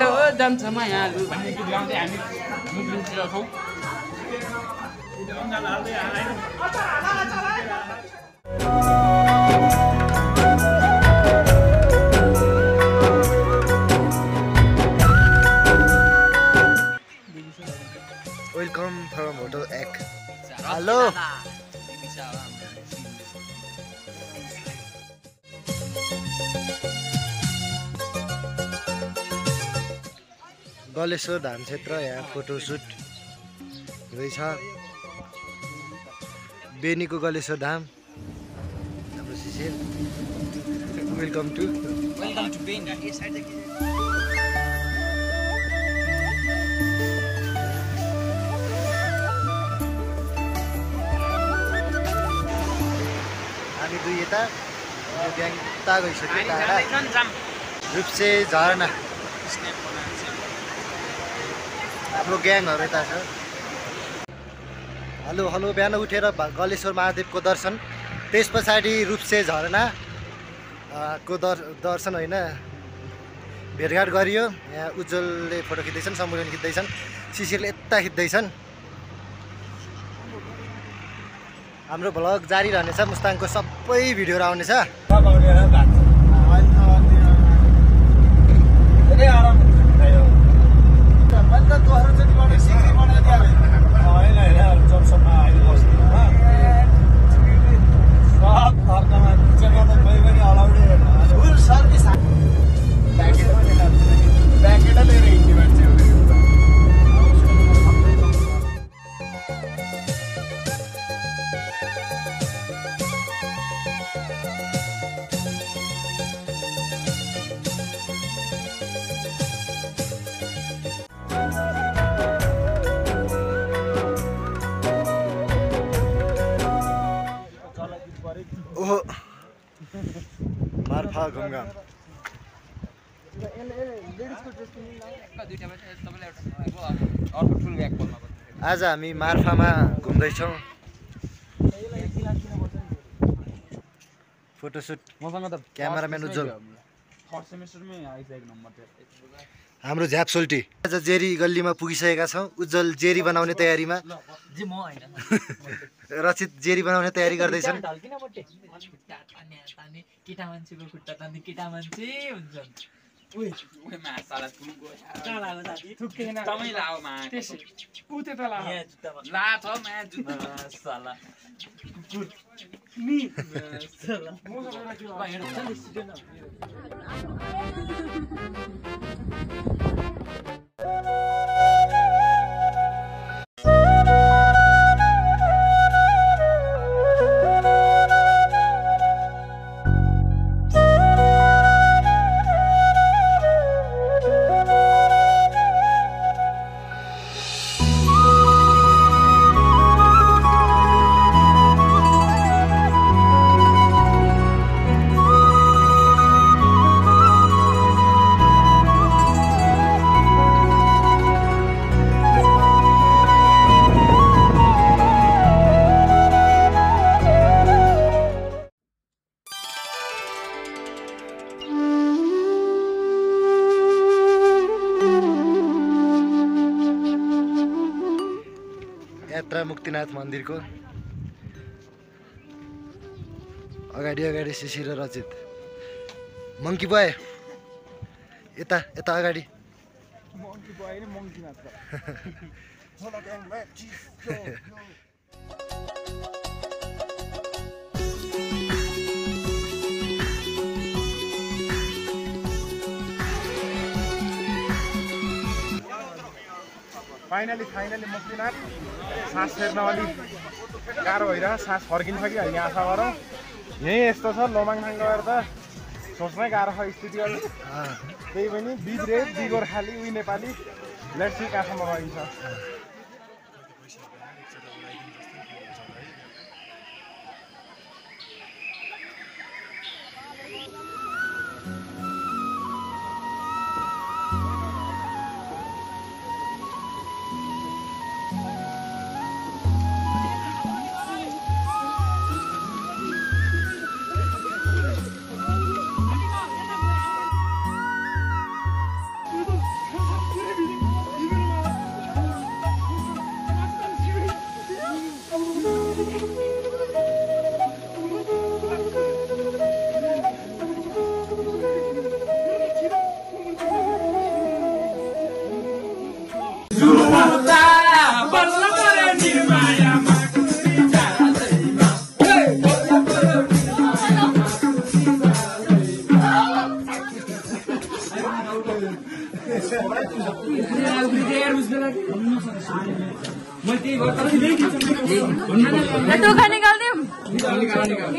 छिटो जान्छ मायालु भन्ने गीत गाउँदै हामी मुक्लिन्तिर छौँ। वेलकम फ्रम होटल एक। हेलो गलेश्वर धाम क्षेत्र, यहाँ फोटोसुट हुँदैछ। बेनीको गलेश्वर धाम हाम्रो शिशिर। Welcome to Beni. हामी दुई यता ग्याङ उता गइसक्यो टाढा। रूपसे झरना हाम्रो ग्याङहरू यता छ। हेलो हेलो बिहान उठेर गलेश्वर महादेवको दर्शन, त्यस पछाडि रूपसे झरना को दर्शन होइन भेटघाट गरियो। यहाँ उज्जवलले फोटो खिच्दैछन्, समुलन खिच्दैछन्, शिशिरले यता खिच्दैछन्। हाम्रो भ्लग जारी रहनेछ, मुस्ताङको सबै भिडियोहरू आउनेछ। ओहो मार्फा घुमघाम। आज हामी मार्फामा घुम्दैछौँ। फोटोसुट मसँग त क्यामेराम्यान उज्जवल। हाम्रो झ्याप सोल्टी आज जेरी गल्लीमा पुगिसकेका छौँ। उज्जवल जेरी बनाउने तयारीमा, रचित जेरी बनाउने तयारी गर्दैछन्। यात्रा मुक्तिनाथ मन्दिरको अगाडि अगाडि शिशिर र रचित। मङ्की बोय यता यता अगाडि। फाइनली मुक्तिनाथ। सास फेर्न अलिक गाह्रो भइरहेको, सास फर्किन्छ कि होइन आशा गरौँ। यहीँ यस्तो छ लोमाङथाङ गएर त सोच्नै गाह्रो छ स्थिति। त्यही पनि बिच रेट बि गोर्खाली उही नेपाली लेट्स सी कहाँसम्म गइन्छ।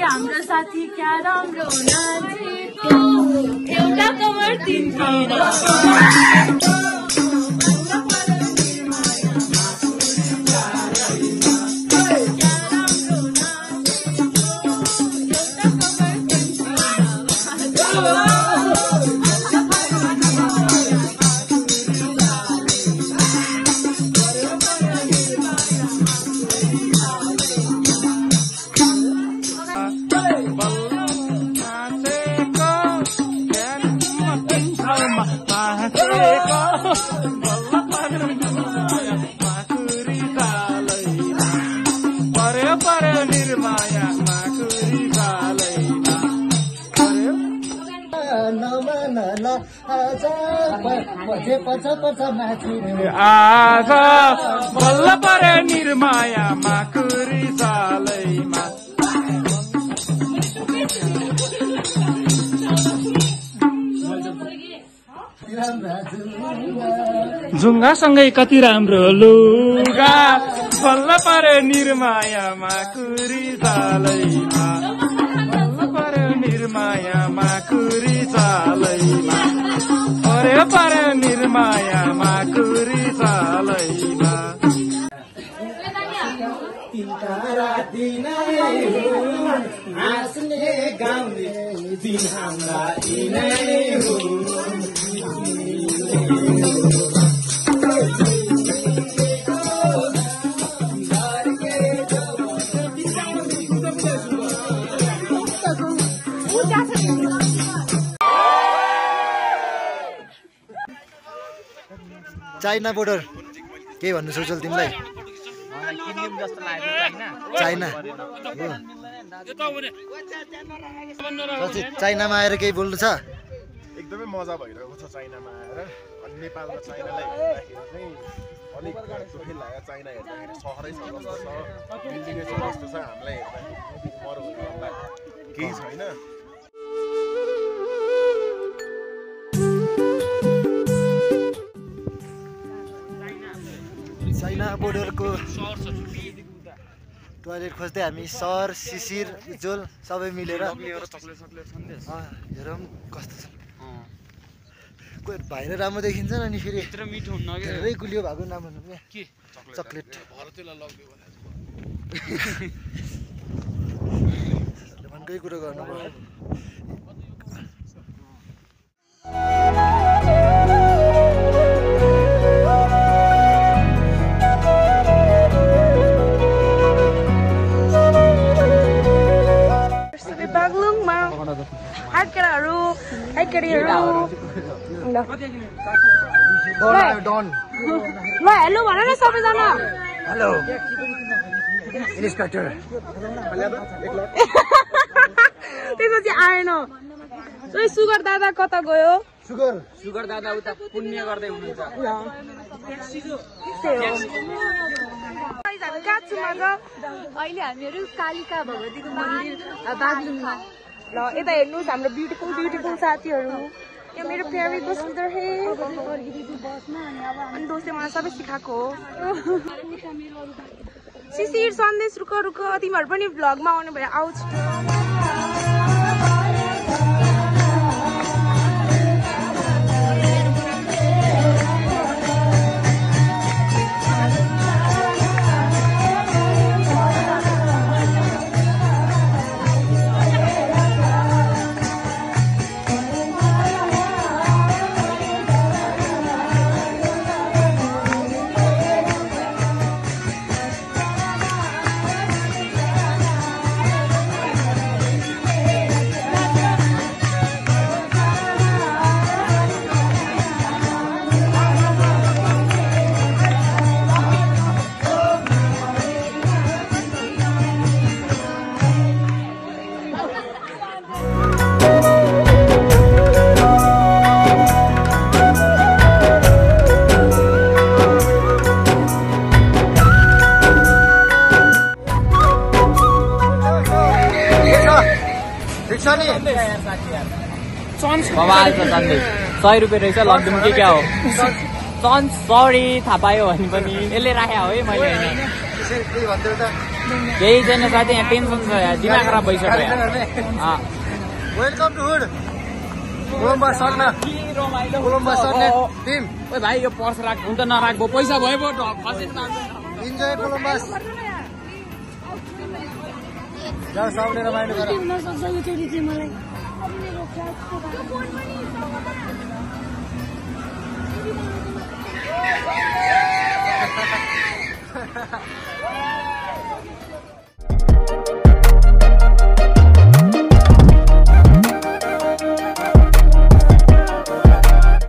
हाम्रो साथी क्या राम्रो नाचेको एउटा कमर तिनतिर आज बल्ल परे निर्माया माकुरी चालैमा जुङ्गासँगै कति राम्रो लुगा बल्ल परे निर्माया माकुरी चालैमा बल्ल परे निर्माया माकुरी चालैमा परे निर्माया माकुरी चालैमा हाँस्ने गाउने दिन हाम्रा यिनै हो चाइना बोर्डर के भन्नु सोचल तिमीलाई चाइना चाइनामा आएर केही बोल्नु छ एकदमै मजा भइरहेको छ चाइनामा आएर अनि नेपालमा चाइनालाई हेर्दाखेरि चाहिँ अलिक दुःखै लाग्यो चाइना हेर्दाखेरि सहरै छ जस्तो छ बिल्डिङै छ जस्तो छ हामीलाई हेर्दाखेरि मरुभूमिमा केही छैन चाइना बोर्डरको टोयलेट खोज्दै हामी सर शिशिर उज्जवल सबै मिलेर हेरौँ कस्तो छ कोही भाइले राम्रो देखिन्छ अनि फेरि धेरै गुलियो भएको नाम भन्नु क्या चक्लेट भन्कै कुरो गर्नुभयो ल हेलो भन न सबैजना हेलो इन्सपेक्टर त्यसपछि आएन सुगर दादा कता गयो सुगर दादा उता पुण्य गर्दै हुनुहुन्छ अहिले हामीहरू कालिका भगवतीको मन्दिर बागलुङमा ल यता हेर्नुहोस् हाम्रो ब्युटिफुल साथीहरू यो मेरो प्यारीको सुन्दर हे अनि दोस्ते मलाई सबै सिकाएको हो शिशिर सन्देश रुक तिमीहरू पनि भ्लगमा आउने भए आउँछ बवाल छ सन्देश 100 रुपियाँ रहेछ लड्डुम के क्या हो सन्च सरी थाहा पायो भने पनि यसले राख्या हो है मैले होइन केही छैन साथी यहाँ टेन्सन छ यहाँ दिमाग खराब भइसक्यो वेलकम टु हुड कोलम्बस सर्ने कोलम्बस सर्ने टिम ओइ भाइ यो पर्स राख हुन त नराख भो पैसा भयो भो फसेन इन्जोय कोलम्बस जाऊ सबले रमाइलो गर